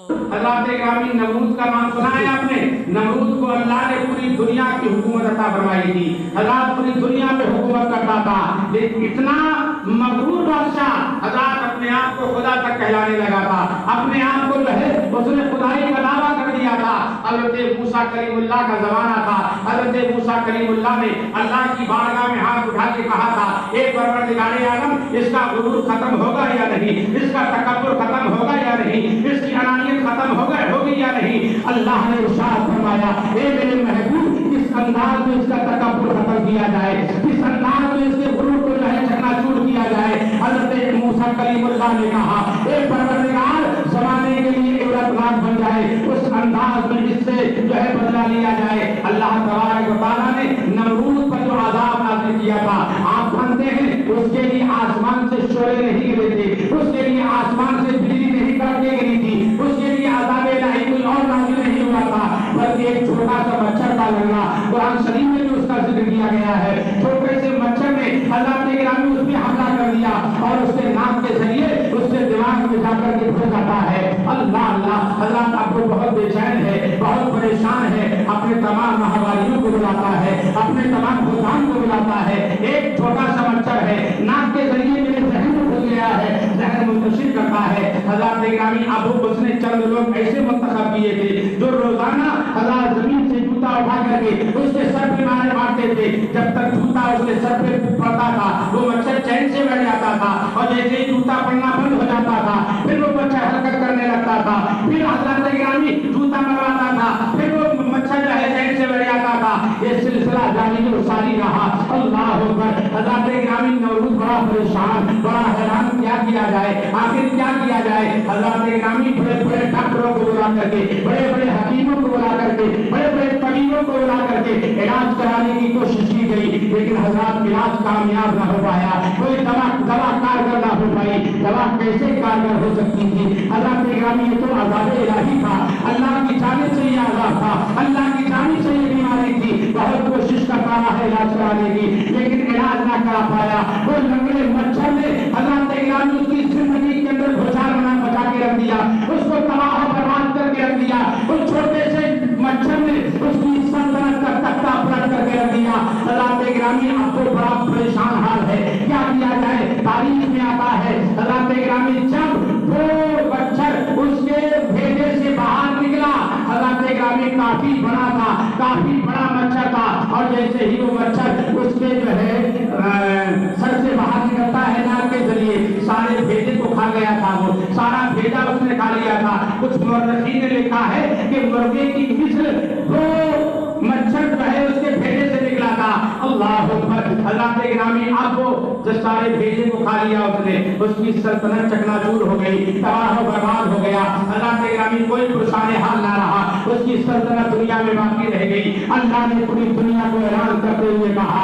हज़रात ग्रामीण नमरूद का नाम सुना है आपने? नमरूद को अल्लाह ने पूरी दुनिया की हुकूमत अता फरमाई थी। हज़रात पूरी दुनिया पे हुकूमत करता था, लेकिन इतना मगरूर बादशाह हज़रात अपने आप को खुदा तक कहलाने लगा था, अपने आप को जो है उसने खुदाई का दावा कर दिया था। हज़रत मूसा कलीमुल्लाह का ज़माना था। हज़रत मूसा कलीमुल्लाह ने अल्लाह की बारगाह में हाथ उठा के कहा था, ए परवरदिगारे आलम, इसका गुरूर खत्म होगा या नहीं, इसका तकब्बुर खत्म होगा या नहीं, इसकी अनानियत खत्म होगी या नहीं। अल्लाह ने इरशाद फरमाया, ए मेरे महबूब, किस अंदाज में इसका तकब्बुर खत्म किया जाए, किस अंदाज में इसके गुरूर को जो है चकनाचूर किया जाए। हज़रत मूसा कलीमुल्लाह ने कहा, ए परवरदिगार, ज़माने के लिए इबरतनाक बन जाए, उस अंदाज में इससे जो है बदला लिया जाए। अल्लाह तबारक व तआला ने नमरूद पर जो अज़ाब नाज़िल किया था, आप जानते हैं उसके लिए आसमान से शोले नहीं गिरे थे, उसके लिए आसमान से बिजली नहीं कड़के गिरी थी, उसके लिए अज़ाब इलाही कोई और नाज़िल नहीं हुआ था, बल्कि एक छोटा सा मच्छर का लड़ना, कुरान शरीफ में भी उसका जिक्र किया गया है। छोटे से मच्छर ने हज़रात गिरामी उस पर हमला कर दिया और उसके नाक के जरिए उसके दिमाग में जाकर के घुस जाता है। अल्लाह अल्लाह, हज़रात आपको बहुत बेचैन है, बहुत परेशान है, अपने तमाम महवारियों को बुलाता है, अपने तमाम खुदान को बुलाता है। एक छोटा सा मच्छर है, नाक के जरिए मेरे जहन में घुस गया है, जहन मुंतशिर करता है। हज़रात गिरामी अबू उसने चंद लोग ऐसे मुंतखब किए थे जो रोजाना हज़ार जमीन से जूता उठा करके उसके सर पे मारते थे। जब तक जूता उसके सर पे पड़ता था वो मच्छर चैन से बैठ जाता था, और जैसे ही जूता पड़ना बंद हो जाता था फिर वो मच्छर हरकत करने लगता था। फिर हज़रात गिरामी जूता मरवाता था, फिर वो मच्छर जो है चैन से बैठ जाता था। ये सिलसिला जारी और सारी रहा। अल्लाह अकबर। हज़रात गिरामी नमरूद बड़ा परेशान, बड़ा हैरान, क्या किया जाए, आखिर क्या किया जाए। हज़रात गिरामी बड़े बड़े डॉक्टरों को बुला करके, बड़े बड़े हकीमों को बुला करके, बड़े बड़े तबीबों को बुला करके इलाज कराने की कोशिश की गई, लेकिन हज़रात इलाज कामयाब न हो पाया। कोई दवा कारगर न हो पाई। दवा कैसे कारगर हो सकती थी? हज़रात गिरामी ये तो अज़ाब इलाही था, अल्लाह की जानिब से ये अज़ाब था, अल्लाह की जानिब से ये बीमारी थी। बहुत कोशिश करता रहा है इलाज कराने की, लेकिन इलाज ना करा पाया। वो लंगड़े मच्छर ने हज़रात गिरामी उसकी जिंदगी के अंदर भूचाल बचा के रख दिया, उसको तबाह बर्बाद करके रख दिया। उस छोटे से मच्छर ने उसकी सल्तनत का तख्ता पलट करके रख दिया। हज़रात गिरामी आपको बड़ा परेशान हाल है, क्या किया जाए। तारीख में आता है हज़रात गिरामी जब वो मच्छर उसके भेजे से बाहर निकला, हज़रात गिरामी काफी बड़ा था, काफी बड़ा मच्छर था, और जैसे ही वो मच्छर उसके जो है सर से बाहर निकलता है नाक के जरिए, सारे भेजे को खा गया था। वो सारा भेजा उसने खा लिया था। कुछ मुर्रखीन ने लिखा है कि मुर्गे की मिस्र वो मच्छर जो है उसके भेजे से निकला था। अल्लाह अकबर। हज़रात गिरामी अब वो जो सारे भेजे को खा लिया उसने, उसकी सल्तनत चकनाचूर हो गई, तबाह बर्बाद हो गया। हज़रात गिरामी कोई पुरसाने हाल ना रहा, उसकी सल्तनत दुनिया में बाकी रह गई। अल्लाह ने पूरी दुनिया को ऐलान करते हुए कहा,